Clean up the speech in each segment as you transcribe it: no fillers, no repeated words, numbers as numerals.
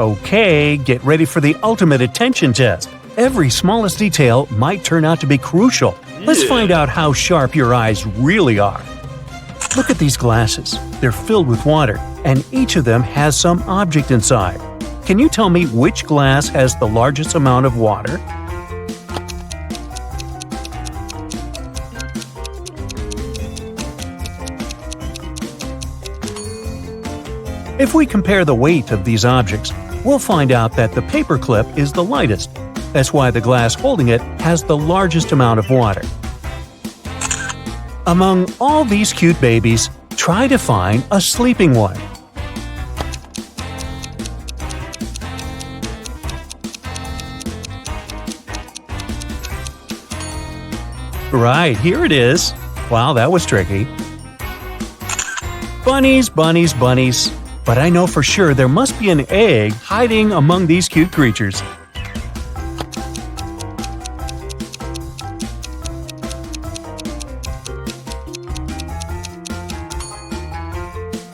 Okay, get ready for the ultimate attention test. Every smallest detail might turn out to be crucial. Let's find out how sharp your eyes really are. Look at these glasses. They're filled with water, and each of them has some object inside. Can you tell me which glass has the largest amount of water? If we compare the weight of these objects, we'll find out that the paperclip is the lightest. That's why the glass holding it has the largest amount of water. Among all these cute babies, try to find a sleeping one. Right, here it is. Wow, that was tricky. Bunnies, bunnies, bunnies. But I know for sure there must be an egg hiding among these cute creatures.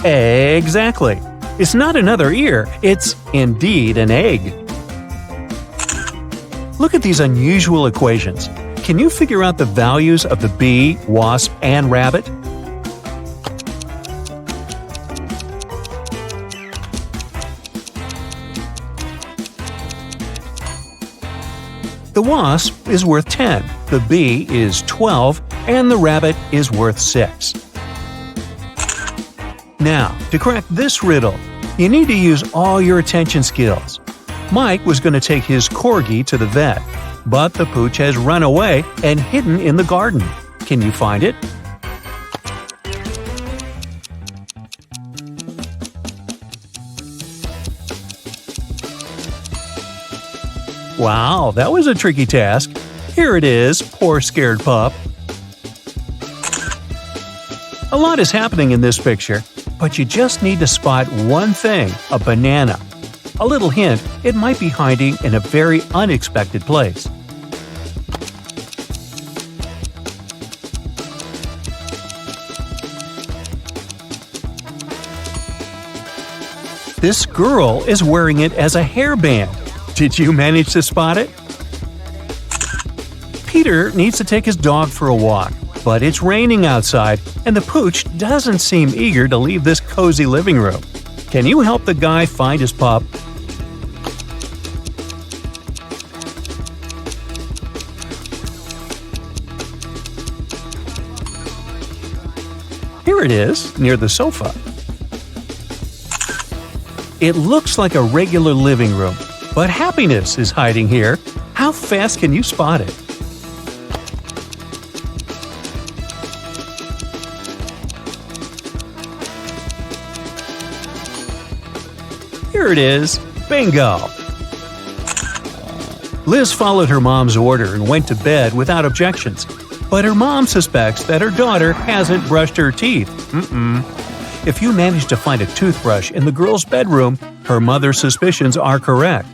Exactly. It's not another ear, it's indeed an egg. Look at these unusual equations. Can you figure out the values of the bee, wasp, and rabbit? The wasp is worth 10, the bee is 12, and the rabbit is worth 6. Now, to crack this riddle, you need to use all your attention skills. Mike was going to take his corgi to the vet, but the pooch has run away and hidden in the garden. Can you find it? Wow, that was a tricky task. Here it is, poor scared pup. A lot is happening in this picture, but you just need to spot one thing, a banana. A little hint, it might be hiding in a very unexpected place. This girl is wearing it as a hairband. Did you manage to spot it? Peter needs to take his dog for a walk, but it's raining outside and the pooch doesn't seem eager to leave this cozy living room. Can you help the guy find his pup? Here it is, near the sofa. It looks like a regular living room, but happiness is hiding here. How fast can you spot it? Here it is. Bingo! Liz followed her mom's order and went to bed without objections. But her mom suspects that her daughter hasn't brushed her teeth. If you manage to find a toothbrush in the girl's bedroom, her mother's suspicions are correct.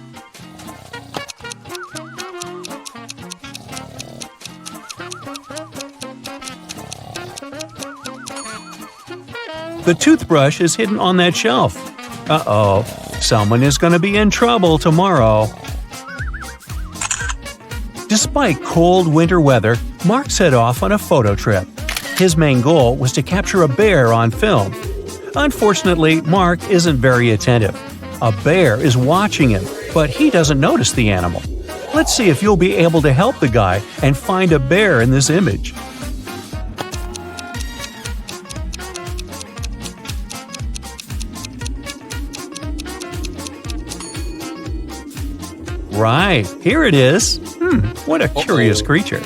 The toothbrush is hidden on that shelf. Uh-oh, someone is going to be in trouble tomorrow. Despite cold winter weather, Mark set off on a photo trip. His main goal was to capture a bear on film. Unfortunately, Mark isn't very attentive. A bear is watching him, but he doesn't notice the animal. Let's see if you'll be able to help the guy and find a bear in this image. Right, here it is. What a curious creature.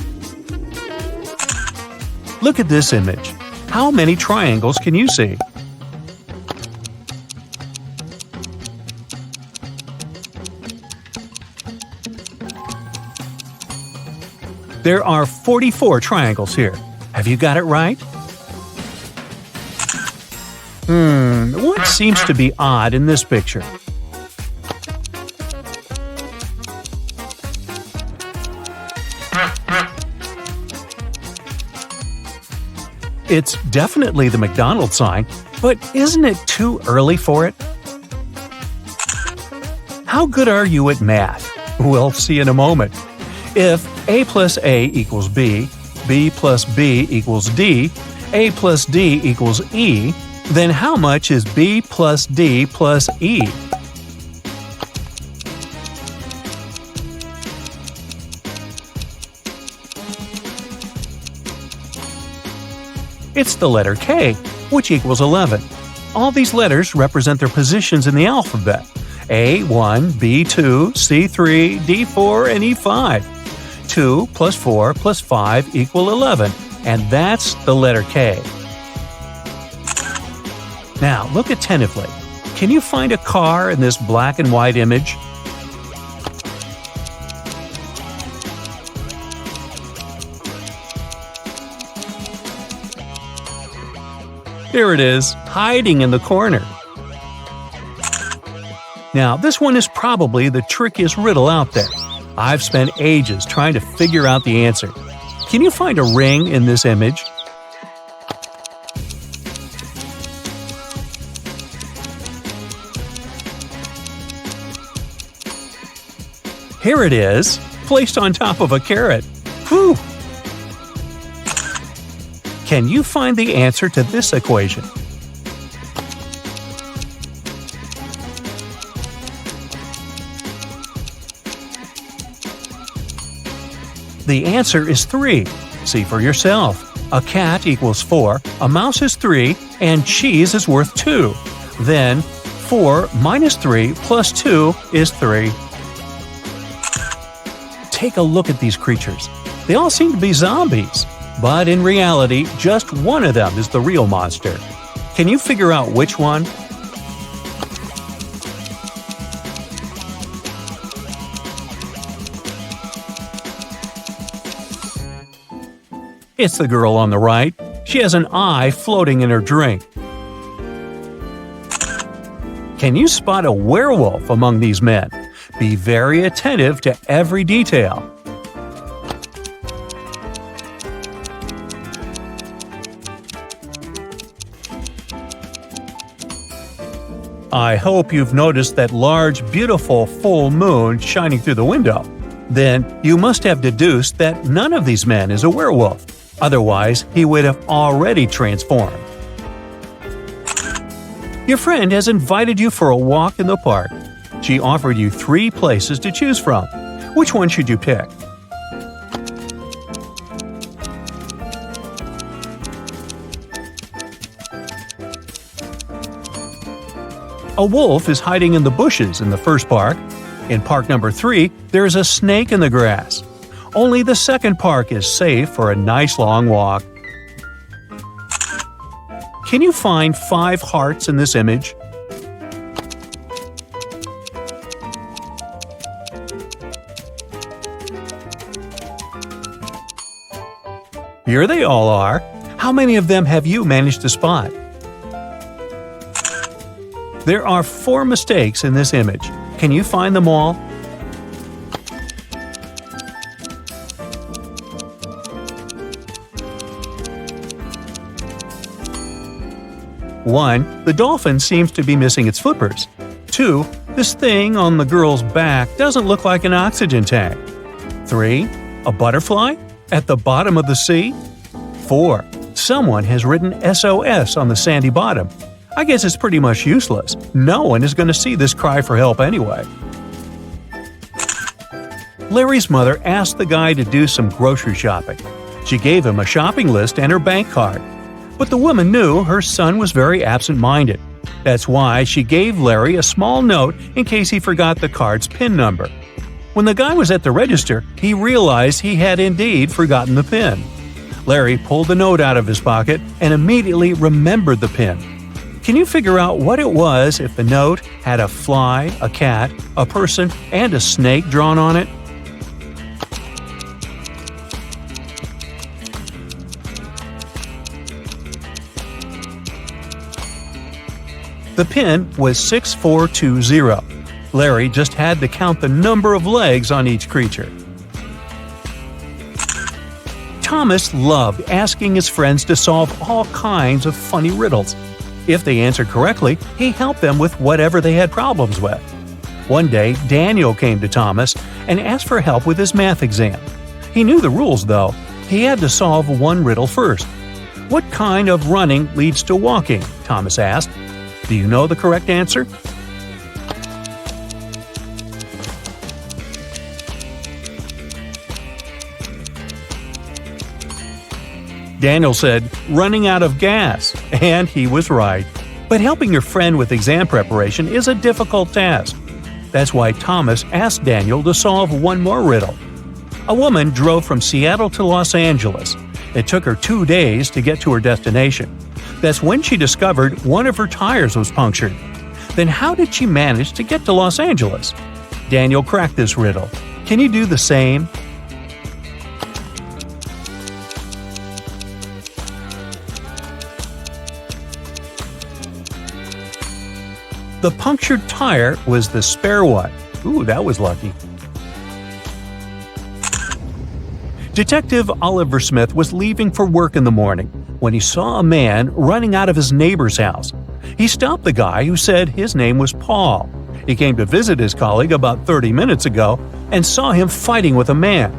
Look at this image. How many triangles can you see? There are 44 triangles here. Have you got it right? What seems to be odd in this picture? It's definitely the McDonald's sign, but isn't it too early for it? How good are you at math? We'll see in a moment. If A plus A equals B, B plus B equals D, A plus D equals E, then how much is B plus D plus E? It's the letter K, which equals 11. All these letters represent their positions in the alphabet: A1, B2, C3, D4, and E5. 2 plus 4 plus 5 equal 11, and that's the letter K. Now, look attentively. Can you find a car in this black and white image? There it is, hiding in the corner. Now, this one is probably the trickiest riddle out there. I've spent ages trying to figure out the answer. Can you find a ring in this image? Here it is, placed on top of a carrot. Whew! Can you find the answer to this equation? The answer is 3. See for yourself. A cat equals 4, a mouse is 3, and cheese is worth 2. Then, 4 minus 3 plus 2 is 3. Take a look at these creatures. They all seem to be zombies. But in reality, just one of them is the real monster. Can you figure out which one? It's the girl on the right. She has an eye floating in her drink. Can you spot a werewolf among these men? Be very attentive to every detail. I hope you've noticed that large, beautiful full moon shining through the window. Then you must have deduced that none of these men is a werewolf. Otherwise, he would have already transformed. Your friend has invited you for a walk in the park. She offered you 3 places to choose from. Which one should you pick? A wolf is hiding in the bushes in the first park. In park number 3, there is a snake in the grass. Only the second park is safe for a nice long walk. Can you find 5 hearts in this image? Here they all are. How many of them have you managed to spot? There are 4 mistakes in this image. Can you find them all? One, the dolphin seems to be missing its flippers. 2, this thing on the girl's back doesn't look like an oxygen tank. 3, a butterfly at the bottom of the sea. 4, someone has written SOS on the sandy bottom. I guess it's pretty much useless. No one is going to see this cry for help anyway. Larry's mother asked the guy to do some grocery shopping. She gave him a shopping list and her bank card. But the woman knew her son was very absent-minded. That's why she gave Larry a small note in case he forgot the card's PIN number. When the guy was at the register, he realized he had indeed forgotten the PIN. Larry pulled the note out of his pocket and immediately remembered the PIN. Can you figure out what it was if the note had a fly, a cat, a person, and a snake drawn on it? The PIN was 6420. Larry just had to count the number of legs on each creature. Thomas loved asking his friends to solve all kinds of funny riddles. If they answered correctly, he helped them with whatever they had problems with. One day, Daniel came to Thomas and asked for help with his math exam. He knew the rules, though. He had to solve one riddle first. "What kind of running leads to walking?" Thomas asked. Do you know the correct answer? Daniel said, "Running out of gas," and he was right. But helping your friend with exam preparation is a difficult task. That's why Thomas asked Daniel to solve one more riddle. A woman drove from Seattle to Los Angeles. It took her 2 days to get to her destination. That's when she discovered one of her tires was punctured. Then how did she manage to get to Los Angeles? Daniel cracked this riddle. Can you do the same? The punctured tire was the spare one. Ooh, that was lucky. Detective Oliver Smith was leaving for work in the morning when he saw a man running out of his neighbor's house. He stopped the guy who said his name was Paul. He came to visit his colleague about 30 minutes ago and saw him fighting with a man.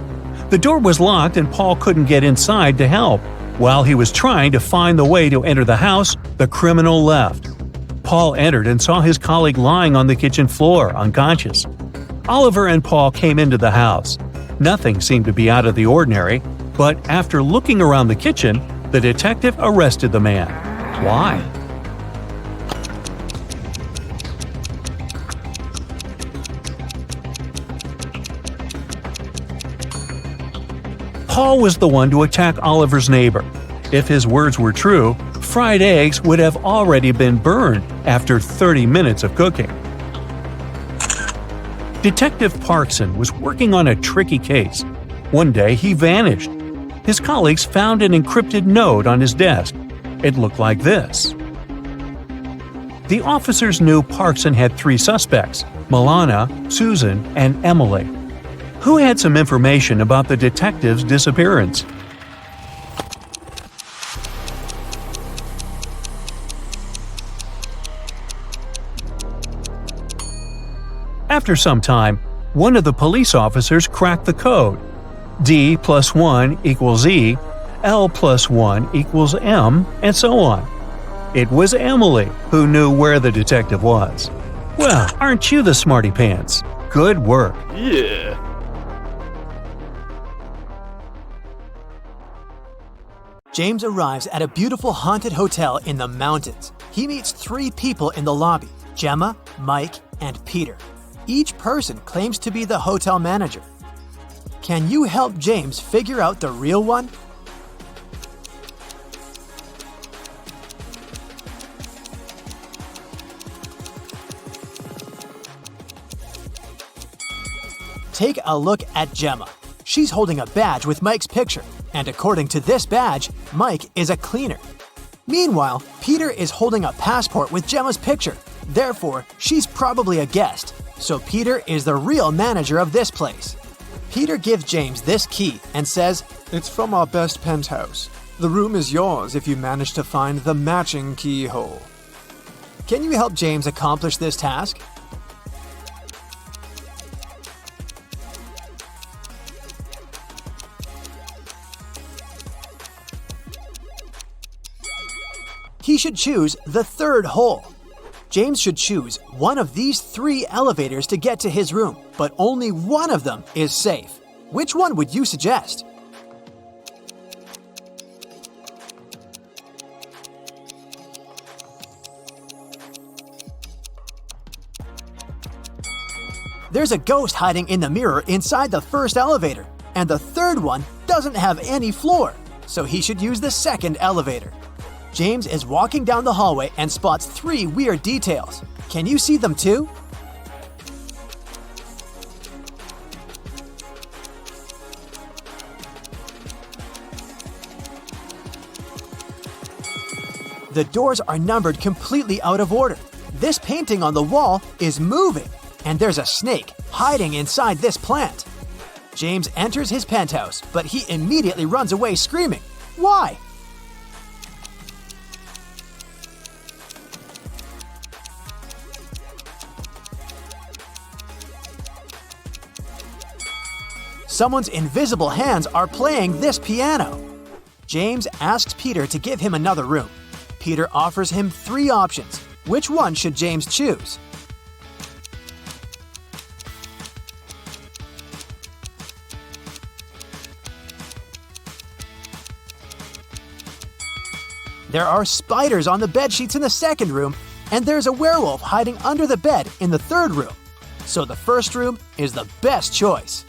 The door was locked and Paul couldn't get inside to help. While he was trying to find the way to enter the house, the criminal left. Paul entered and saw his colleague lying on the kitchen floor, unconscious. Oliver and Paul came into the house. Nothing seemed to be out of the ordinary, but after looking around the kitchen, the detective arrested the man. Why? Paul was the one to attack Oliver's neighbor. If his words were true, fried eggs would have already been burned after 30 minutes of cooking. Detective Parkson was working on a tricky case. One day, he vanished. His colleagues found an encrypted note on his desk. It looked like this. The officers knew Parkson had 3 suspects: Milana, Susan, and Emily. Who had some information about the detective's disappearance? After some time, one of the police officers cracked the code. D plus 1 equals E, L plus 1 equals M, and so on. It was Emily who knew where the detective was. Well, aren't you the smarty pants? Good work. Yeah. James arrives at a beautiful haunted hotel in the mountains. He meets 3 people in the lobby: Gemma, Mike, and Peter. Each person claims to be the hotel manager. Can you help James figure out the real one? Take a look at Gemma. She's holding a badge with Mike's picture, and according to this badge, Mike is a cleaner. Meanwhile, Peter is holding a passport with Gemma's picture. Therefore, she's probably a guest. So Peter is the real manager of this place. Peter gives James this key and says, "It's from our best penthouse. The room is yours if you manage to find the matching keyhole." Can you help James accomplish this task? He should choose the 3rd hole. James should choose one of these 3 elevators to get to his room, but only one of them is safe. Which one would you suggest? There's a ghost hiding in the mirror inside the 1st elevator, and the 3rd one doesn't have any floor, so he should use the 2nd elevator. James is walking down the hallway and spots 3 weird details. Can you see them too? The doors are numbered completely out of order. This painting on the wall is moving, and there's a snake hiding inside this plant. James enters his penthouse, but he immediately runs away screaming. Why? Someone's invisible hands are playing this piano. James asks Peter to give him another room. Peter offers him 3 options. Which one should James choose? There are spiders on the bedsheets in the second room, and there's a werewolf hiding under the bed in the third room. So the first room is the best choice.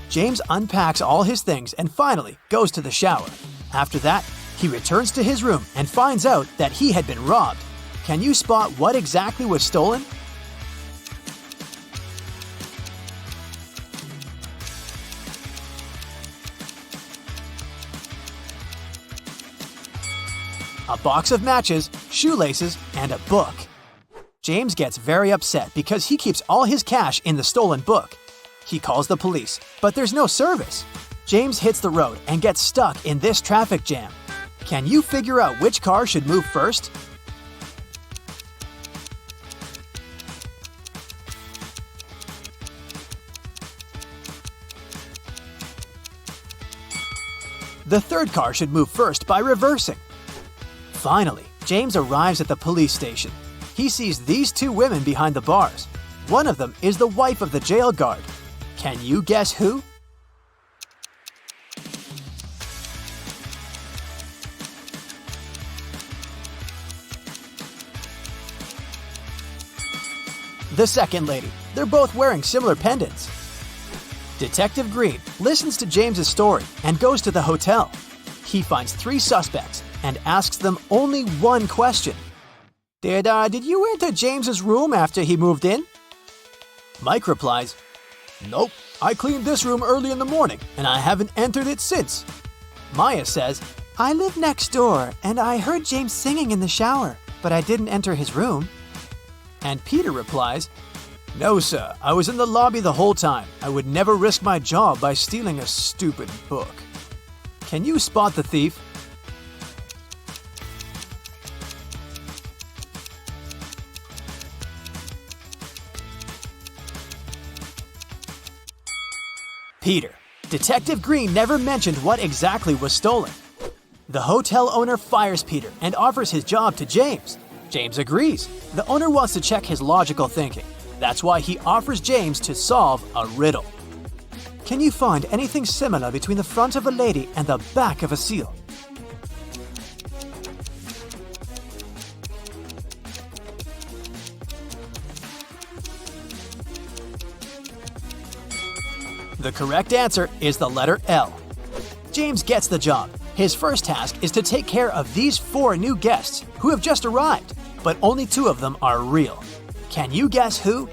James unpacks all his things and finally goes to the shower. After that, he returns to his room and finds out that he had been robbed. Can you spot what exactly was stolen? A box of matches, shoelaces, and a book. James gets very upset because he keeps all his cash in the stolen book. He calls the police, but there's no service. James hits the road and gets stuck in this traffic jam. Can you figure out which car should move first? The third car should move first by reversing. Finally, James arrives at the police station. He sees these 2 women behind the bars. One of them is the wife of the jail guard. Can you guess who? The second lady. They're both wearing similar pendants. Detective Green listens to James's story and goes to the hotel. He finds 3 suspects and asks them only one question. Did you enter James's room after he moved in? Mike replies, "Nope, I cleaned this room early in the morning and I haven't entered it since." Maya says, "I live next door and I heard James singing in the shower, but I didn't enter his room." And Peter replies, "No, sir, I was in the lobby the whole time. I would never risk my job by stealing a stupid book." Can you spot the thief? Peter. Detective Green never mentioned what exactly was stolen. The hotel owner fires Peter and offers his job to James. James agrees. The owner wants to check his logical thinking. That's why he offers James to solve a riddle. Can you find anything similar between the front of a lady and the back of a seal? The correct answer is the letter L. James gets the job. His first task is to take care of these 4 new guests who have just arrived, but only 2 of them are real. Can you guess who?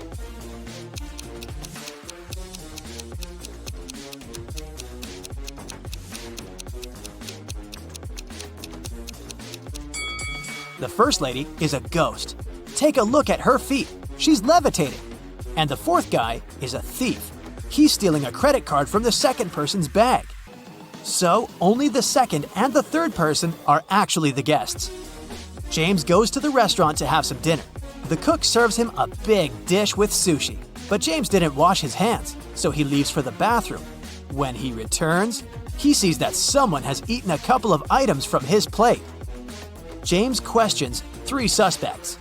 The first lady is a ghost. Take a look at her feet. She's levitating. And the 4th guy is a thief. He's stealing a credit card from the second person's bag. So, only the second and the third person are actually the guests. James goes to the restaurant to have some dinner. The cook serves him a big dish with sushi, but James didn't wash his hands, so he leaves for the bathroom. When he returns, he sees that someone has eaten a couple of items from his plate. James questions 3 suspects.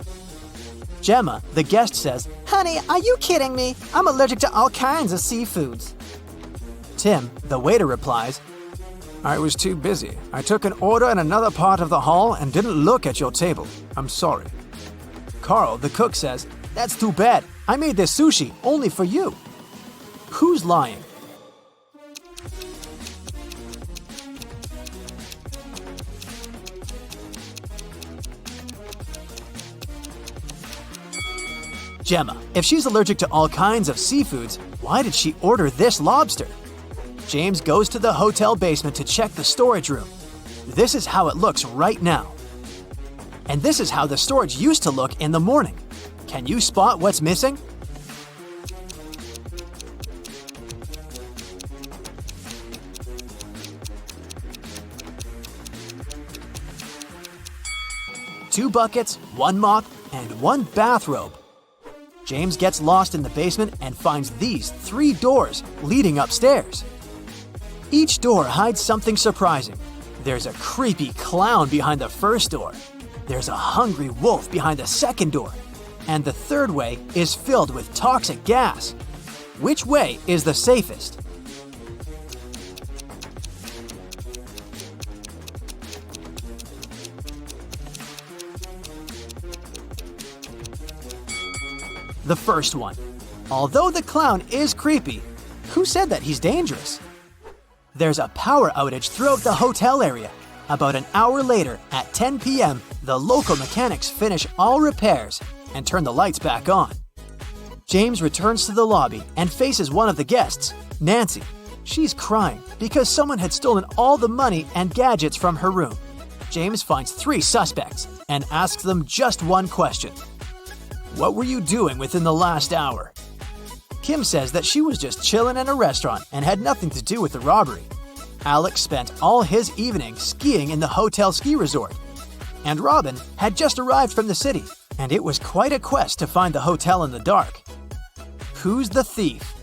Gemma, the guest, says, "Honey, are you kidding me? I'm allergic to all kinds of seafoods." Tim, the waiter, replies, "I was too busy. I took an order in another part of the hall and didn't look at your table. I'm sorry." Carl, the cook, says, "That's too bad. I made this sushi only for you." Who's lying? Gemma, if she's allergic to all kinds of seafoods, why did she order this lobster? James goes to the hotel basement to check the storage room. This is how it looks right now. And this is how the storage used to look in the morning. Can you spot what's missing? Two buckets, one mop, and one bathrobe. James gets lost in the basement and finds these 3 doors leading upstairs. Each door hides something surprising. There's a creepy clown behind the first door. There's a hungry wolf behind the second door. And the third way is filled with toxic gas. Which way is the safest? The first one. Although the clown is creepy, who said that he's dangerous? There's a power outage throughout the hotel area. About an hour later, at 10 p.m., the local mechanics finish all repairs and turn the lights back on. James returns to the lobby and faces one of the guests, Nancy. She's crying because someone had stolen all the money and gadgets from her room. James finds 3 suspects and asks them just one question. What were you doing within the last hour? Kim says that she was just chilling in a restaurant and had nothing to do with the robbery. Alex spent all his evening skiing in the hotel ski resort. And Robin had just arrived from the city, and it was quite a quest to find the hotel in the dark. Who's the thief?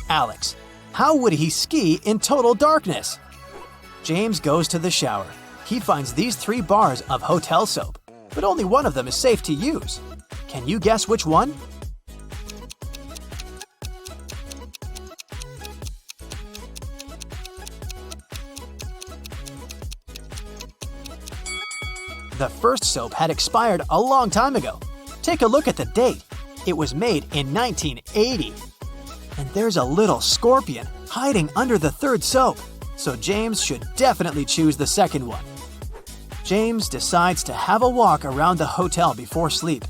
Alex. How would he ski in total darkness? James goes to the shower. He finds these 3 bars of hotel soap, but only one of them is safe to use. Can you guess which one? The first soap had expired a long time ago. Take a look at the date. It was made in 1980. And there's a little scorpion hiding under the third soap, so James should definitely choose the second one. James decides to have a walk around the hotel before sleep.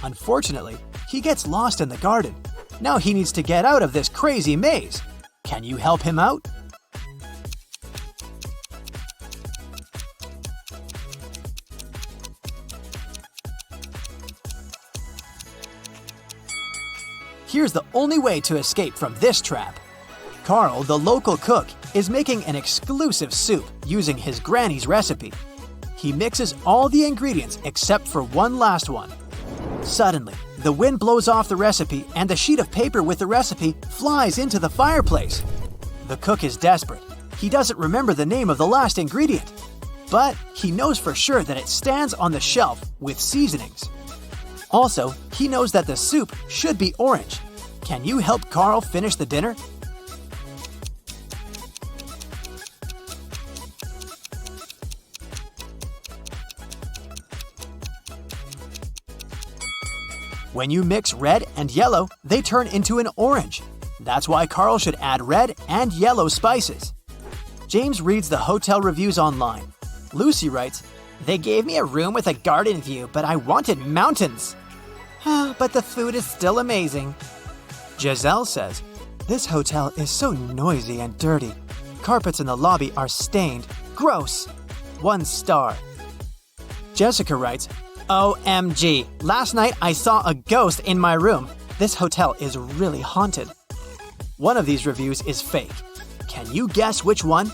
Unfortunately, he gets lost in the garden. Now he needs to get out of this crazy maze. Can you help him out? Here's the only way to escape from this trap. Carl, the local cook, is making an exclusive soup using his granny's recipe. He mixes all the ingredients except for one last one. Suddenly, the wind blows off the recipe and the sheet of paper with the recipe flies into the fireplace. The cook is desperate. He doesn't remember the name of the last ingredient, but he knows for sure that it stands on the shelf with seasonings. Also, he knows that the soup should be orange. Can you help Carl finish the dinner? When you mix red and yellow, they turn into an orange. That's why Carl should add red and yellow spices. James reads the hotel reviews online. Lucy writes, "They gave me a room with a garden view, but I wanted mountains. But the food is still amazing." Giselle says, "This hotel is so noisy and dirty. Carpets in the lobby are stained. Gross. 1 star." Jessica writes, "OMG, last night I saw a ghost in my room. This hotel is really haunted." One of these reviews is fake. Can you guess which one?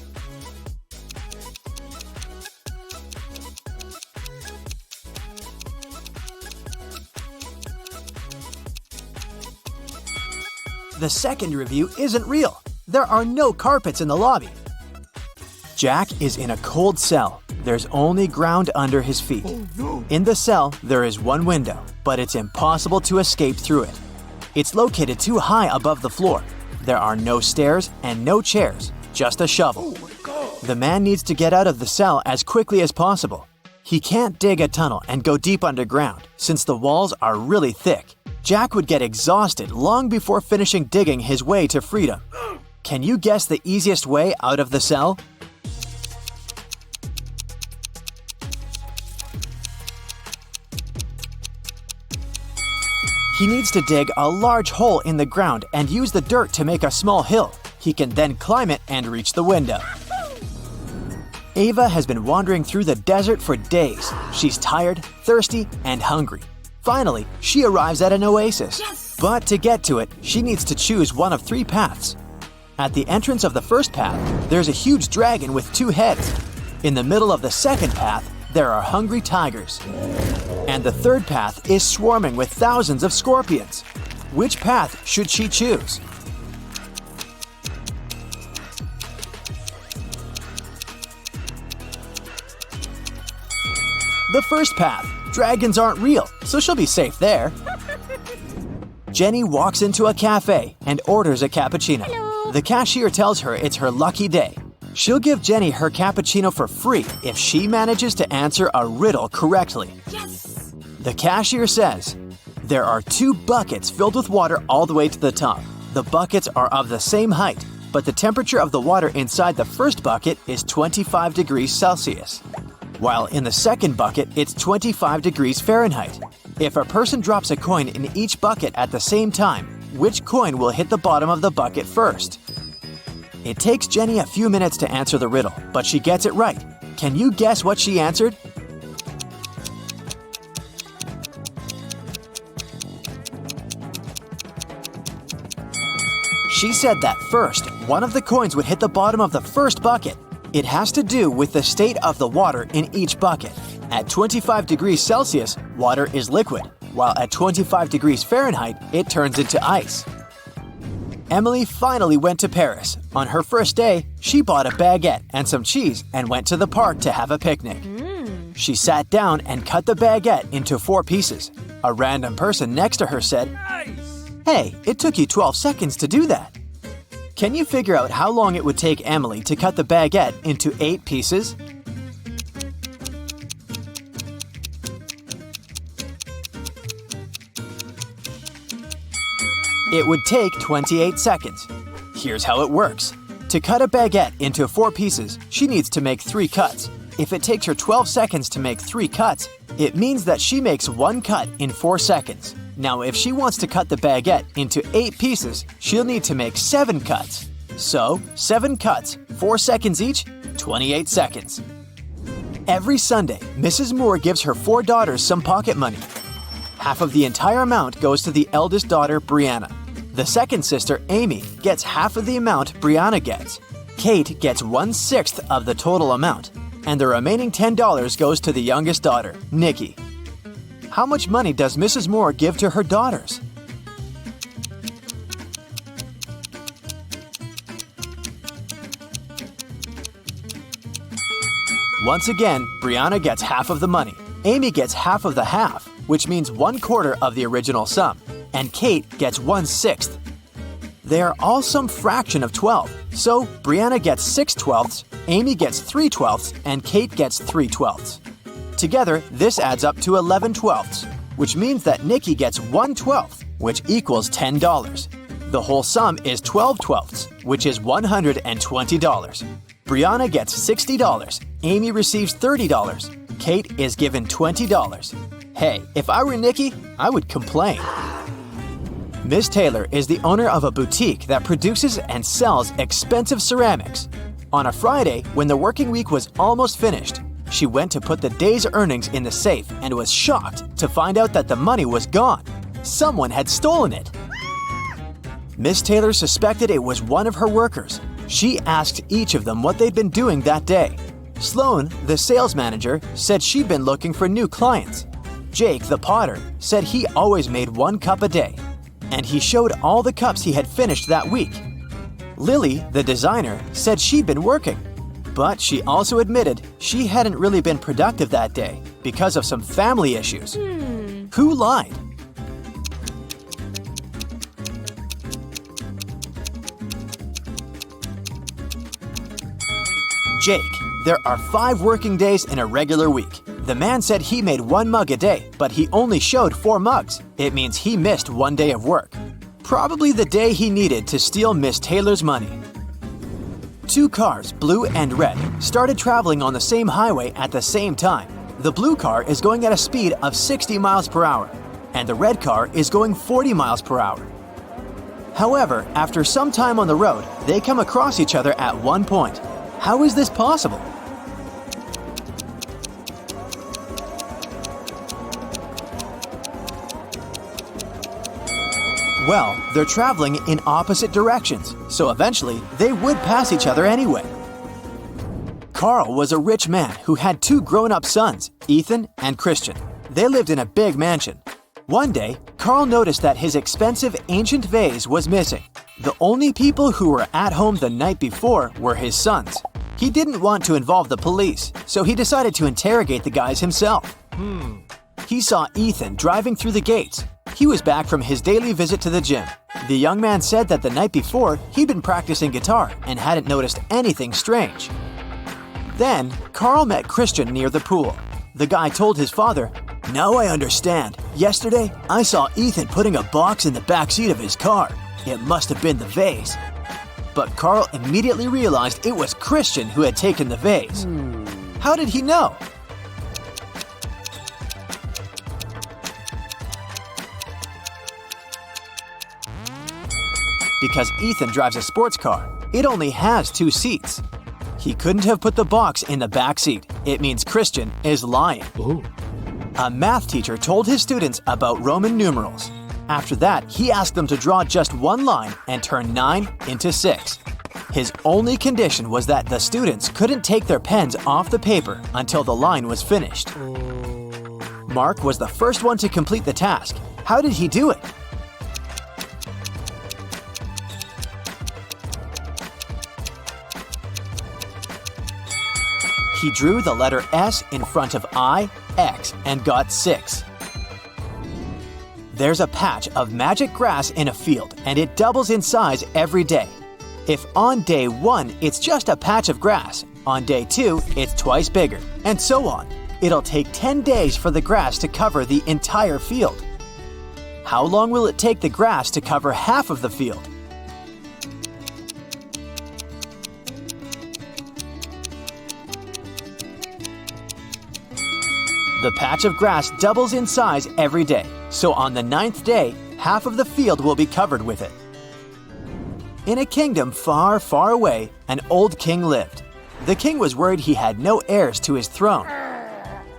The second review isn't real. There are no carpets in the lobby. Jack is in a cold cell. There's only ground under his feet. In the cell, there is one window, but it's impossible to escape through it. It's located too high above the floor. There are no stairs and no chairs, just a shovel. The man needs to get out of the cell as quickly as possible. He can't dig a tunnel and go deep underground, since the walls are really thick. Jack would get exhausted long before finishing digging his way to freedom. Can you guess the easiest way out of the cell? He needs to dig a large hole in the ground and use the dirt to make a small hill. He can then climb it and reach the window. Ava has been wandering through the desert for days. She's tired, thirsty, and hungry. Finally, she arrives at an oasis. Yes! But to get to it, she needs to choose one of 3 paths. At the entrance of the first path, there's a huge dragon with 2 heads. In the middle of the second path, there are hungry tigers. And the third path is swarming with thousands of scorpions. Which path should she choose? The first path. Dragons aren't real, so she'll be safe there. Jenny walks into a cafe and orders a cappuccino. Hello. The cashier tells her it's her lucky day. She'll give Jenny her cappuccino for free if she manages to answer a riddle correctly. Yes! The cashier says, there are 2 buckets filled with water all the way to the top. The buckets are of the same height, but the temperature of the water inside the first bucket is 25 degrees Celsius, while in the second bucket it's 25 degrees Fahrenheit. If a person drops a coin in each bucket at the same time, which coin will hit the bottom of the bucket first? It takes Jenny a few minutes to answer the riddle, but she gets it right. Can you guess what she answered? She said that first, one of the coins would hit the bottom of the first bucket. It has to do with the state of the water in each bucket. At 25 degrees Celsius, water is liquid, while at 25 degrees Fahrenheit, it turns into ice. Emily finally went to Paris. On her first day, she bought a baguette and some cheese and went to the park to have a picnic. She sat down and cut the baguette into 4 pieces. A random person next to her said, "Hey, it took you 12 seconds to do that." Can you figure out how long it would take Emily to cut the baguette into 8 pieces? It would take 28 seconds. Here's how it works. To cut a baguette into 4 pieces, she needs to make 3 cuts. If it takes her 12 seconds to make 3 cuts, it means that she makes 1 cut in 4 seconds. Now, if she wants to cut the baguette into 8 pieces, she'll need to make 7 cuts. So, 7 cuts, 4 seconds each, 28 seconds. Every Sunday, Mrs. Moore gives her 4 daughters some pocket money. Half of the entire amount goes to the eldest daughter, Brianna. The second sister, Amy, gets half of the amount Brianna gets. Kate gets 1/6 of the total amount. And the remaining $10 goes to the youngest daughter, Nikki. How much money does Mrs. Moore give to her daughters? Once again, Brianna gets half of the money. Amy gets half of the half, which means 1/4 of the original sum, and Kate gets 1/6. They are all some fraction of 12, so Brianna gets 6/12, Amy gets 3/12, and Kate gets 3/12. Together, this adds up to 11/12, which means that Nikki gets 1/12, which equals $10. The whole sum is 12/12, which is $120. Brianna gets $60, Amy receives $30, Kate is given $20. Hey, if I were Nikki, I would complain. Miss Taylor is the owner of a boutique that produces and sells expensive ceramics. On a Friday, when the working week was almost finished, she went to put the day's earnings in the safe and was shocked to find out that the money was gone. Someone had stolen it. Miss Taylor suspected it was one of her workers. She asked each of them what they'd been doing that day. Sloan, the sales manager, said she'd been looking for new clients. Jake, the potter, said he always made 1 cup a day, and he showed all the cups he had finished that week. Lily, the designer, said she'd been working, but she also admitted she hadn't really been productive that day because of some family issues. Who lied? Jake. There are 5 working days in a regular week. The man said he made 1 mug a day, but he only showed 4 mugs. It means he missed 1 day of work. Probably the day he needed to steal Miss Taylor's money. 2 cars, blue and red, started traveling on the same highway at the same time. The blue car is going at a speed of 60 miles per hour, and the red car is going 40 miles per hour. However, after some time on the road, they come across each other at one point. How is this possible? Well, they're traveling in opposite directions, so eventually they would pass each other anyway. Carl was a rich man who had two grown-up sons, Ethan and Christian. They lived in a big mansion. One day, Carl noticed that his expensive ancient vase was missing. The only people who were at home the night before were his sons. He didn't want to involve the police, so he decided to interrogate the guys himself. He saw Ethan driving through the gates. He was back from his daily visit to the gym. The young man said that the night before, he'd been practicing guitar and hadn't noticed anything strange. Then, Carl met Christian near the pool. The guy told his father, "Now I understand. Yesterday, I saw Ethan putting a box in the back seat of his car. It must have been the vase." But Carl immediately realized it was Christian who had taken the vase. How did he know? Because Ethan drives a sports car. It only has 2 seats. He couldn't have put the box in the back seat. It means Christian is lying. A math teacher told his students about Roman numerals. After that, he asked them to draw just one line and turn 9 into 6. His only condition was that the students couldn't take their pens off the paper until the line was finished. Mark was the first one to complete the task. How did he do it? He drew the letter S in front of I, X, and got 6. There's a patch of magic grass in a field, and it doubles in size every day. If on day 1 it's just a patch of grass, on day 2 it's twice bigger, and so on. It'll take 10 days for the grass to cover the entire field. How long will it take the grass to cover half of the field? The patch of grass doubles in size every day, so on the 9th day, half of the field will be covered with it. In a kingdom far, far away, an old king lived. The king was worried he had no heirs to his throne.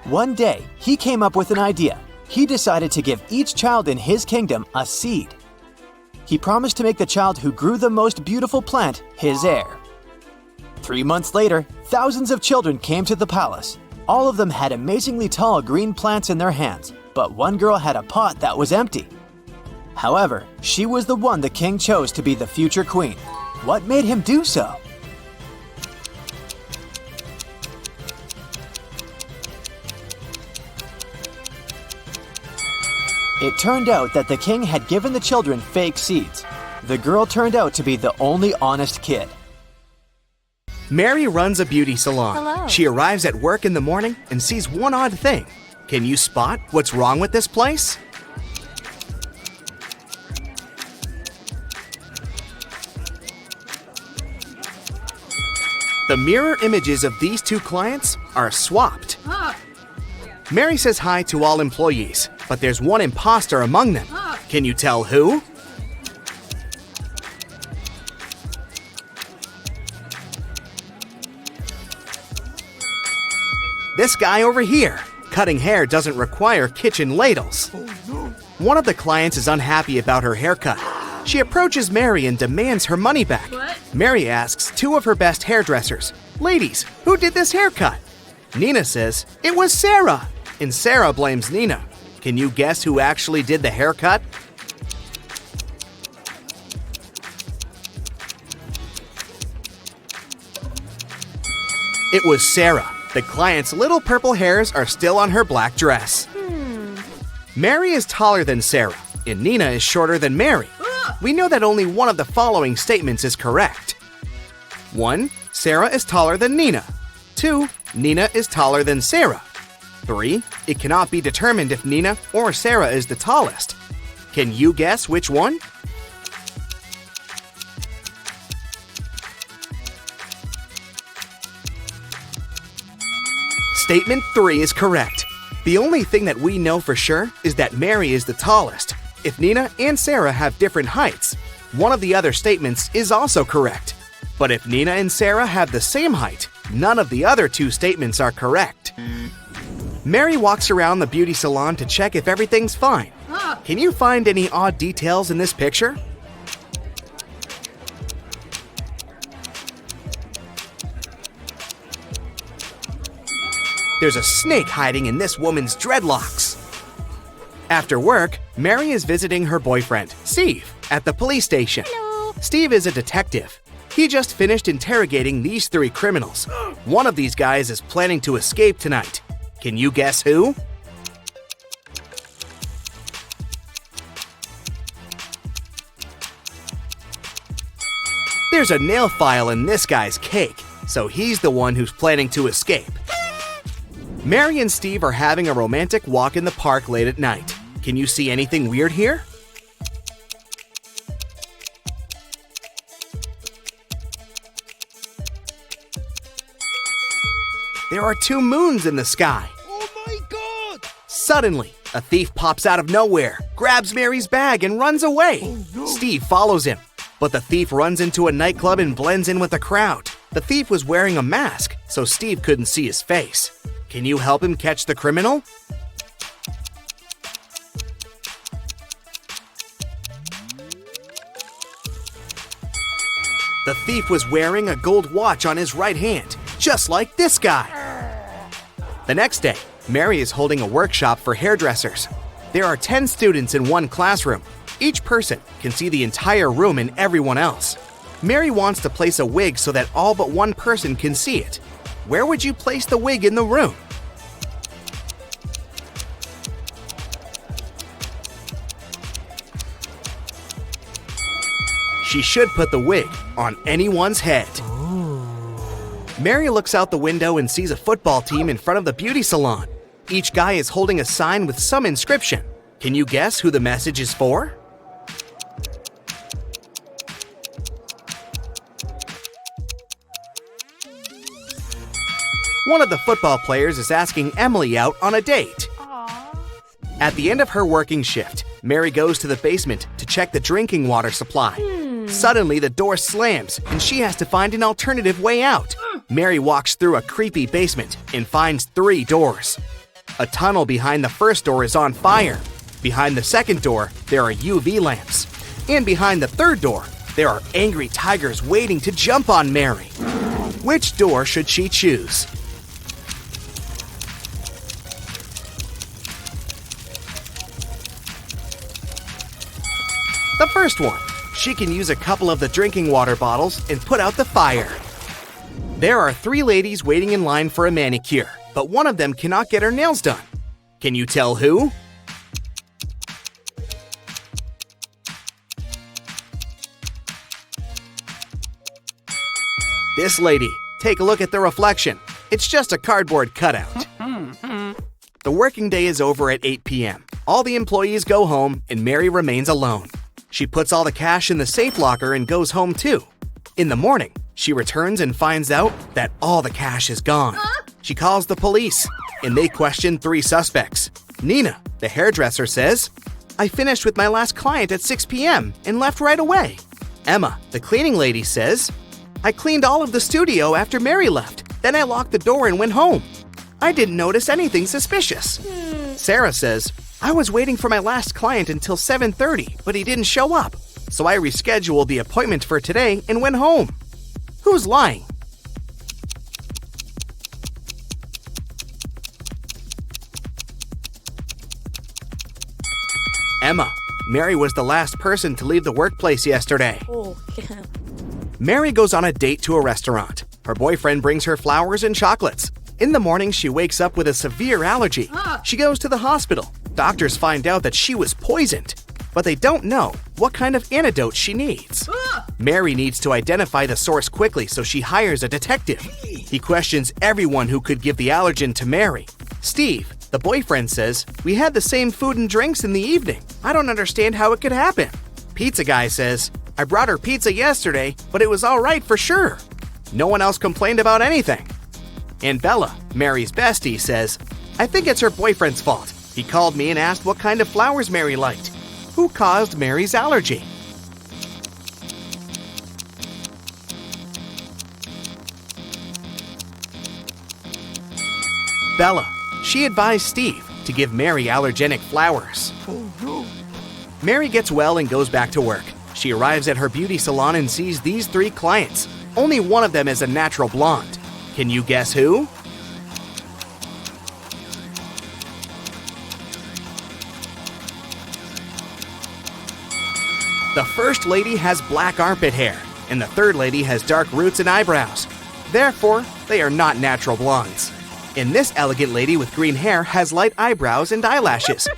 One day, he came up with an idea. He decided to give each child in his kingdom a seed. He promised to make the child who grew the most beautiful plant his heir. 3 months later, thousands of children came to the palace. All of them had amazingly tall green plants in their hands, but one girl had a pot that was empty. However, she was the one the king chose to be the future queen. What made him do so? It turned out that the king had given the children fake seeds. The girl turned out to be the only honest kid. Mary runs a beauty salon. Hello. She arrives at work in the morning and sees one odd thing. Can you spot what's wrong with this place? The mirror images of these two clients are swapped. Mary says hi to all employees, but there's one imposter among them. Can you tell who? This guy over here. Cutting hair doesn't require kitchen ladles. One of the clients is unhappy about her haircut. She approaches Mary and demands her money back. Mary asks 2 of her best hairdressers, "Ladies, who did this haircut?" Nina says, "It was Sarah." And Sarah blames Nina. Can you guess who actually did the haircut? It was Sarah. The client's little purple hairs are still on her black dress. Mary is taller than Sarah, and Nina is shorter than Mary. We know that only one of the following statements is correct. 1. Sarah is taller than Nina. 2. Nina is taller than Sarah. 3. It cannot be determined if Nina or Sarah is the tallest. Can you guess which one? Statement 3 is correct. The only thing that we know for sure is that Mary is the tallest. If Nina and Sarah have different heights, one of the other statements is also correct. But if Nina and Sarah have the same height, none of the other 2 statements are correct. Mary walks around the beauty salon to check if everything's fine. Can you find any odd details in this picture? There's a snake hiding in this woman's dreadlocks. After work, Mary is visiting her boyfriend, Steve, at the police station. Hello. Steve is a detective. He just finished interrogating these 3 criminals. One of these guys is planning to escape tonight. Can you guess who? There's a nail file in this guy's cake, so he's the one who's planning to escape. Mary and Steve are having a romantic walk in the park late at night. Can you see anything weird here? There are 2 moons in the sky. Oh my god! Suddenly, a thief pops out of nowhere, grabs Mary's bag, and runs away. Oh, no. Steve follows him, but the thief runs into a nightclub and blends in with the crowd. The thief was wearing a mask, so Steve couldn't see his face. Can you help him catch the criminal? The thief was wearing a gold watch on his right hand, just like this guy. The next day, Mary is holding a workshop for hairdressers. There are 10 students in one classroom. Each person can see the entire room and everyone else. Mary wants to place a wig so that all but one person can see it. Where would you place the wig in the room? She should put the wig on anyone's head. Mary looks out the window and sees a football team in front of the beauty salon. Each guy is holding a sign with some inscription. Can you guess who the message is for? One of the football players is asking Emily out on a date. Aww. At the end of her working shift, Mary goes to the basement to check the drinking water supply. Suddenly, the door slams, and she has to find an alternative way out. Mary walks through a creepy basement and finds 3 doors. A tunnel behind the first door is on fire. Behind the second door, there are UV lamps. And behind the third door, there are angry tigers waiting to jump on Mary. Which door should she choose? The first one. She can use a couple of the drinking water bottles and put out the fire. There are 3 ladies waiting in line for a manicure, but one of them cannot get her nails done. Can you tell who? This lady. Take a look at the reflection. It's just a cardboard cutout. The working day is over at 8 p.m. All the employees go home and Mary remains alone. She puts all the cash in the safe locker and goes home too. In the morning, she returns and finds out that all the cash is gone. She calls the police, and they question 3 suspects. Nina, the hairdresser, says, "I finished with my last client at 6 p.m. and left right away." Emma, the cleaning lady, says, "I cleaned all of the studio after Mary left. Then I locked the door and went home. I didn't notice anything suspicious." Sarah says, "I was waiting for my last client until 7:30, but he didn't show up. So I rescheduled the appointment for today and went home." Who's lying? Emma. Mary was the last person to leave the workplace yesterday. Oh. Mary goes on a date to a restaurant. Her boyfriend brings her flowers and chocolates. In the morning, she wakes up with a severe allergy. She goes to the hospital. Doctors find out that she was poisoned, but they don't know what kind of antidote she needs. Mary needs to identify the source quickly, so she hires a detective. He questions everyone who could give the allergen to Mary. Steve, the boyfriend, says, "We had the same food and drinks in the evening. I don't understand how it could happen." Pizza guy says, "I brought her pizza yesterday, but it was all right for sure. No one else complained about anything." And Bella, Mary's bestie, says, "I think it's her boyfriend's fault. He called me and asked what kind of flowers Mary liked. Who caused Mary's allergy?" Bella. She advised Steve to give Mary allergenic flowers. Mary gets well and goes back to work. She arrives at her beauty salon and sees these 3 clients. Only one of them is a natural blonde. Can you guess who? The first lady has black armpit hair, and the third lady has dark roots and eyebrows. Therefore, they are not natural blondes. And this elegant lady with green hair has light eyebrows and eyelashes,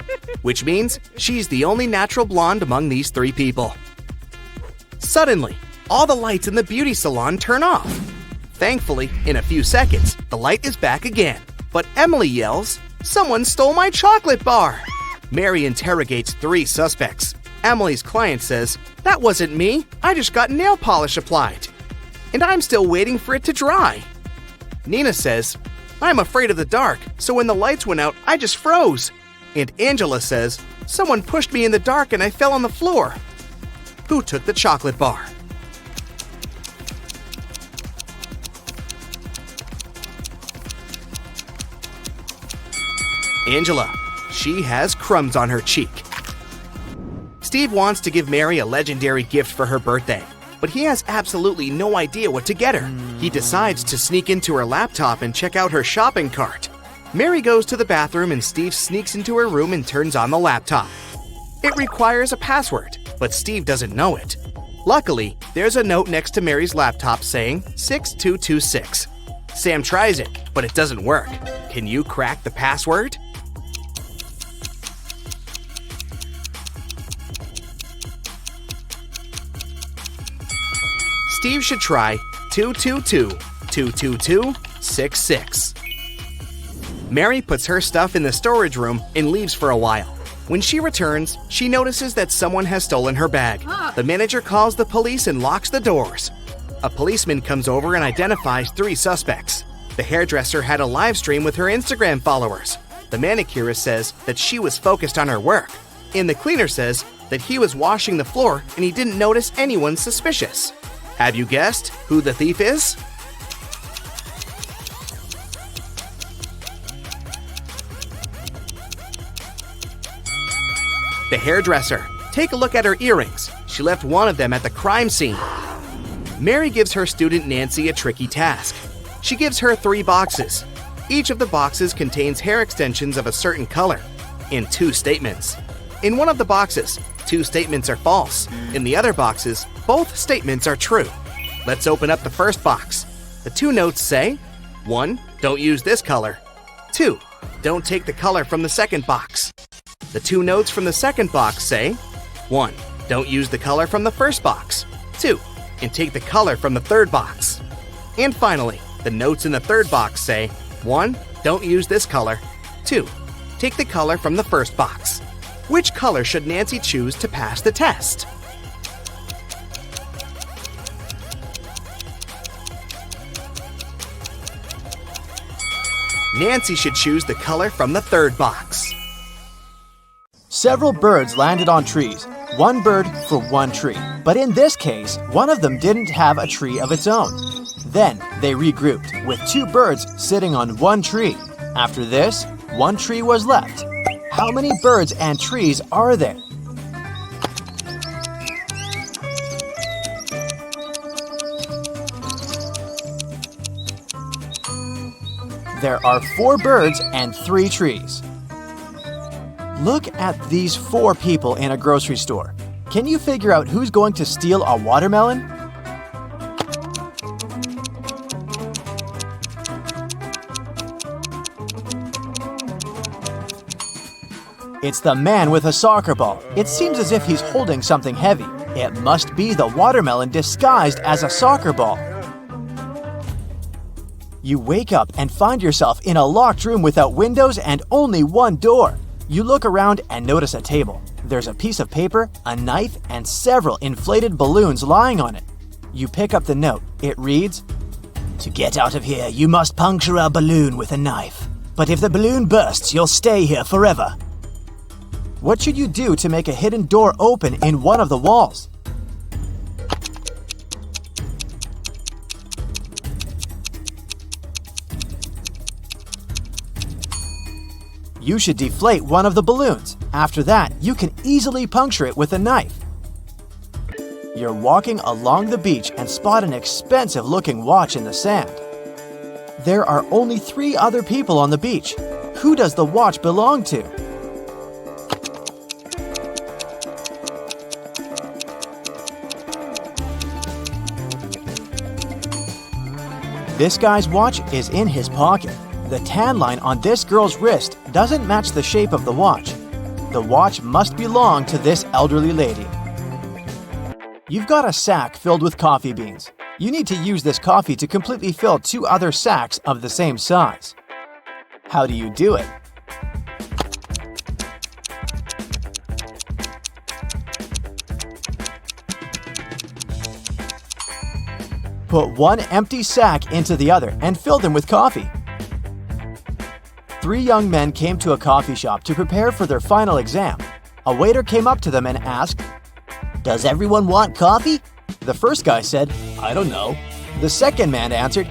which means she's the only natural blonde among these three people. Suddenly, all the lights in the beauty salon turn off. Thankfully, in a few seconds, the light is back again. But Emily yells, "Someone stole my chocolate bar!" Mary interrogates three suspects. Emily's client says, "That wasn't me. I just got nail polish applied. And I'm still waiting for it to dry." Nina says, "I'm afraid of the dark, so when the lights went out, I just froze." And Angela says, "Someone pushed me in the dark and I fell on the floor." Who took the chocolate bar? Angela. She has crumbs on her cheek. Steve wants to give Mary a legendary gift for her birthday, but he has absolutely no idea what to get her. He decides to sneak into her laptop and check out her shopping cart. Mary goes to the bathroom and Steve sneaks into her room and turns on the laptop. It requires a password, but Steve doesn't know it. Luckily, there's a note next to Mary's laptop saying 6226. Sam tries it, but it doesn't work. Can you crack the password? Steve should try 222-222-66. Mary puts her stuff in the storage room and leaves for a while. When she returns, she notices that someone has stolen her bag. The manager calls the police and locks the doors. A policeman comes over and identifies three suspects. The hairdresser had a live stream with her Instagram followers. The manicurist says that she was focused on her work. And the cleaner says that he was washing the floor and he didn't notice anyone suspicious. Have you guessed who the thief is? The hairdresser. Take a look at her earrings. She left one of them at the crime scene. Mary gives her student Nancy a tricky task. She gives her 3 boxes. Each of the boxes contains hair extensions of a certain color, in 2 statements. In one of the boxes, 2 statements are false. In the other boxes, both statements are true. Let's open up the first box. The 2 notes say, 1. Don't use this color. 2. Don't take the color from the second box. The 2 notes from the second box say, 1. Don't use the color from the first box. 2. And take the color from the third box. And finally, the notes in the third box say, 1. Don't use this color. 2. Take the color from the first box. Which color should Nancy choose to pass the test? Nancy should choose the color from the third box. Several birds landed on trees. One bird for one tree. But in this case, one of them didn't have a tree of its own. Then they regrouped, with 2 birds sitting on one tree. After this, 1 tree was left. How many birds and trees are there? There are 4 birds and 3 trees. Look at these 4 people in a grocery store. Can you figure out who's going to steal a watermelon? It's the man with a soccer ball. It seems as if he's holding something heavy. It must be the watermelon disguised as a soccer ball. You wake up and find yourself in a locked room without windows and only one door. You look around and notice a table. There's a piece of paper, a knife, and several inflated balloons lying on it. You pick up the note. It reads, "To get out of here, you must puncture a balloon with a knife. But if the balloon bursts, you'll stay here forever." What should you do to make a hidden door open in one of the walls? You should deflate one of the balloons. After that, you can easily puncture it with a knife. You're walking along the beach and spot an expensive-looking watch in the sand. There are only 3 other people on the beach. Who does the watch belong to? This guy's watch is in his pocket. The tan line on this girl's wrist doesn't match the shape of the watch. The watch must belong to this elderly lady. You've got a sack filled with coffee beans. You need to use this coffee to completely fill 2 other sacks of the same size. How do you do it? Put one empty sack into the other and fill them with coffee. 3 young men came to a coffee shop to prepare for their final exam. A waiter came up to them and asked, "Does everyone want coffee?" The first guy said, "I don't know." The second man answered,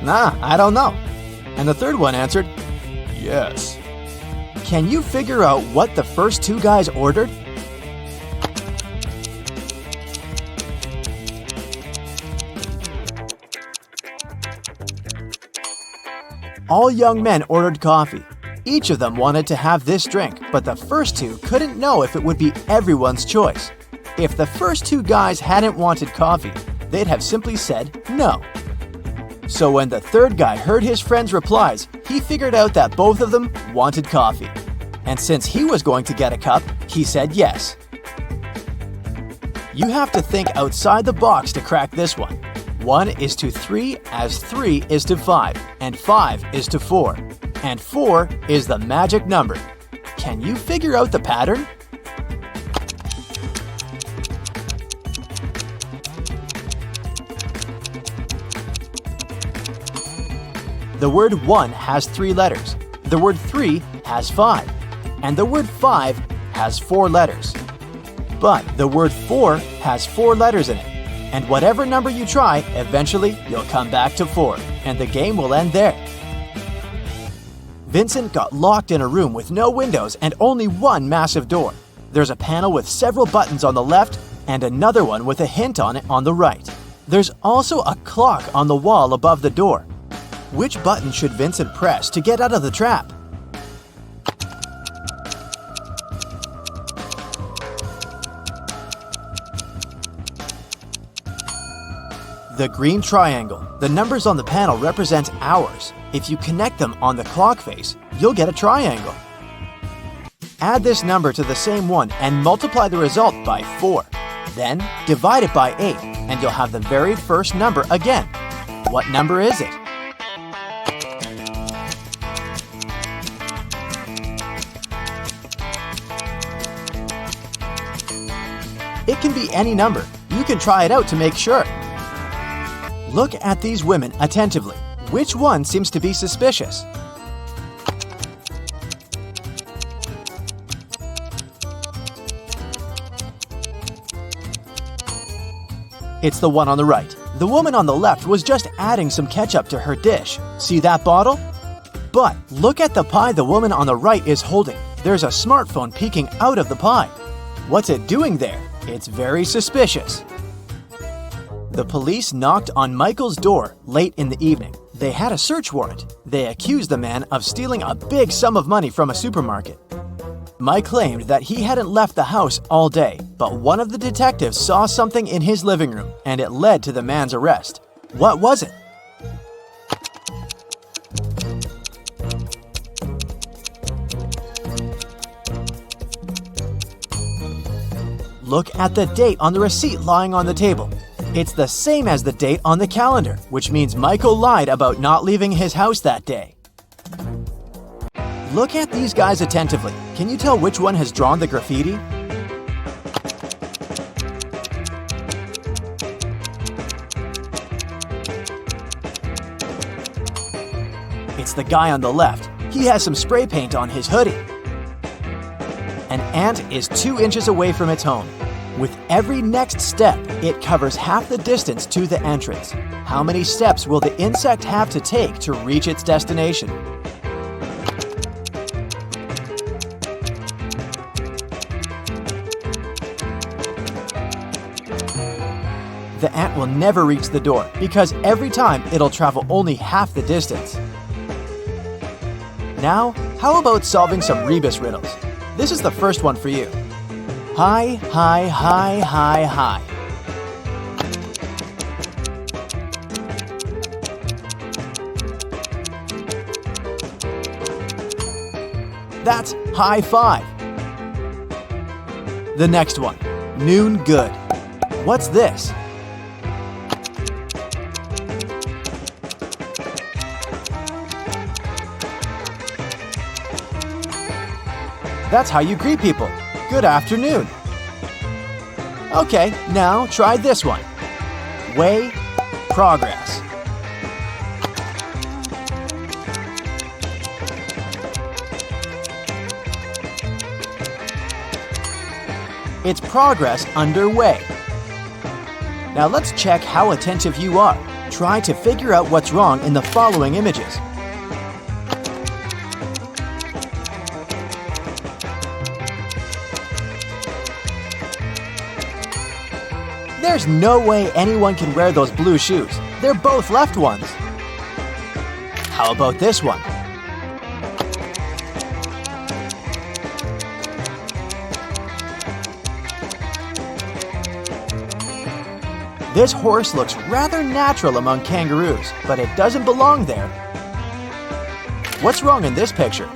"Nah, I don't know." And the third one answered, "Yes." Can you figure out what the first 2 guys ordered? All young men ordered coffee. Each of them wanted to have this drink, but the first 2 couldn't know if it would be everyone's choice. If the first 2 guys hadn't wanted coffee, they'd have simply said no. So when the third guy heard his friend's replies, he figured out that both of them wanted coffee. And since he was going to get a cup, he said yes. You have to think outside the box to crack this one. 1 is to 3 as 3 is to 5, and 5 is to 4. And 4 is the magic number. Can you figure out the pattern? The word 1 has 3 letters. The word 3 has 5. And the word 5 has 4 letters. But the word 4 has 4 letters in it. And whatever number you try, eventually you'll come back to 4, and the game will end there. Vincent got locked in a room with no windows and only one massive door. There's a panel with several buttons on the left and another one with a hint on it on the right. There's also a clock on the wall above the door. Which button should Vincent press to get out of the trap? The green triangle. The numbers on the panel represent hours. If you connect them on the clock face, you'll get a triangle. Add this number to the same one and multiply the result by 4. Then divide it by 8 and you'll have the very first number again. What number is it? It can be any number. You can try it out to make sure. Look at these women attentively. Which one seems to be suspicious? It's the one on the right. The woman on the left was just adding some ketchup to her dish. See that bottle? But look at the pie the woman on the right is holding. There's a smartphone peeking out of the pie. What's it doing there? It's very suspicious. The police knocked on Michael's door late in the evening. They had a search warrant. They accused the man of stealing a big sum of money from a supermarket. Mike claimed that he hadn't left the house all day, but one of the detectives saw something in his living room, and it led to the man's arrest. What was it? Look at the date on the receipt lying on the table. It's the same as the date on the calendar, which means Michael lied about not leaving his house that day. Look at these guys attentively. Can you tell which one has drawn the graffiti? It's the guy on the left. He has some spray paint on his hoodie. An ant is 2 inches away from its home. With every next step, it covers half the distance to the entrance. How many steps will the insect have to take to reach its destination? The ant will never reach the door because every time it'll travel only half the distance. Now, how about solving some rebus riddles? This is the first one for you. High, high, high, high, high. That's high five. The next one, noon good. What's this? That's how you greet people. Good afternoon. Okay, now try this one. Way, progress. It's progress underway. Now let's check how attentive you are. Try to figure out what's wrong in the following images. There's no way anyone can wear those blue shoes. They're both left ones. How about this one? This horse looks rather natural among kangaroos, but it doesn't belong there. What's wrong in this picture?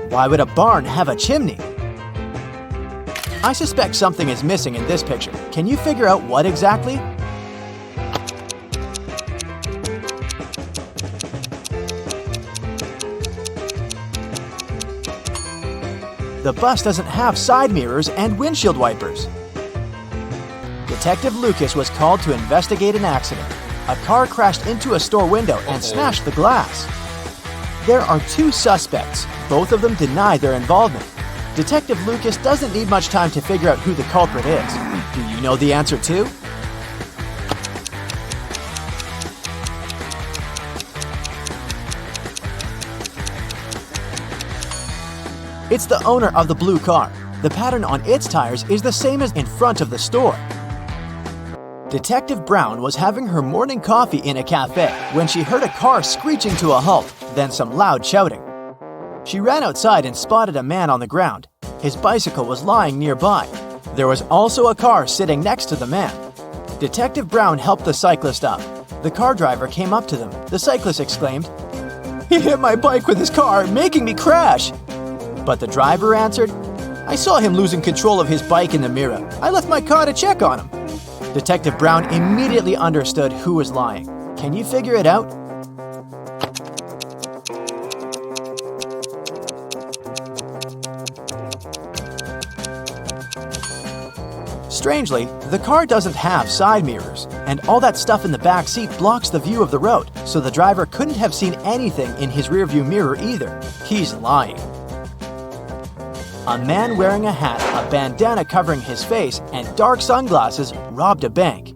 Why would a barn have a chimney? I suspect something is missing in this picture. Can you figure out what exactly? The bus doesn't have side mirrors and windshield wipers. Detective Lucas was called to investigate an accident. A car crashed into a store window and smashed the glass. There are two suspects. Both of them deny their involvement. Detective Lucas doesn't need much time to figure out who the culprit is. Do you know the answer too? It's the owner of the blue car. The pattern on its tires is the same as in front of the store. Detective Brown was having her morning coffee in a cafe when she heard a car screeching to a halt, then some loud shouting. She ran outside and spotted a man on the ground. His bicycle was lying nearby. There was also a car sitting next to the man. Detective Brown helped the cyclist up. The car driver came up to them. The cyclist exclaimed, "He hit my bike with his car, making me crash." But the driver answered, "I saw him losing control of his bike in the mirror. I left my car to check on him." Detective Brown immediately understood who was lying. Can you figure it out? Strangely, the car doesn't have side mirrors, and all that stuff in the back seat blocks the view of the road, so the driver couldn't have seen anything in his rearview mirror either. He's lying. A man wearing a hat, a bandana covering his face, and dark sunglasses robbed a bank.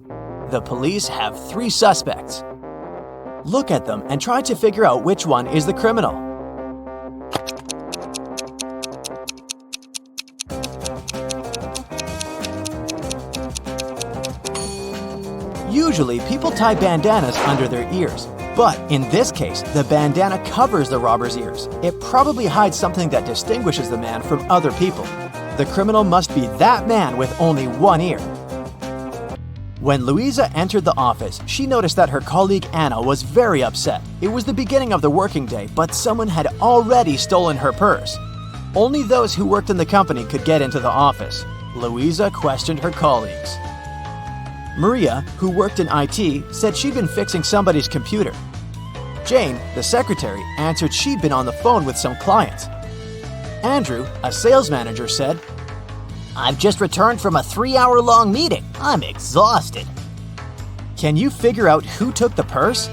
The police have 3 suspects. Look at them and try to figure out which one is the criminal. Usually, people tie bandanas under their ears. But in this case, the bandana covers the robber's ears. It probably hides something that distinguishes the man from other people. The criminal must be that man with only one ear. When Louisa entered the office, she noticed that her colleague Anna was very upset. It was the beginning of the working day, but someone had already stolen her purse. Only those who worked in the company could get into the office. Louisa questioned her colleagues. Maria, who worked in IT, said she'd been fixing somebody's computer. Jane, the secretary, answered she'd been on the phone with some clients. Andrew, a sales manager, said, "I've just returned from a 3-hour-long meeting. I'm exhausted." Can you figure out who took the purse?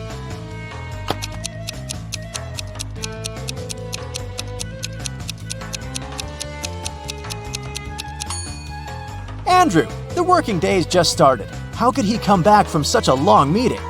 Andrew, the working day's just started. How could he come back from such a long meeting?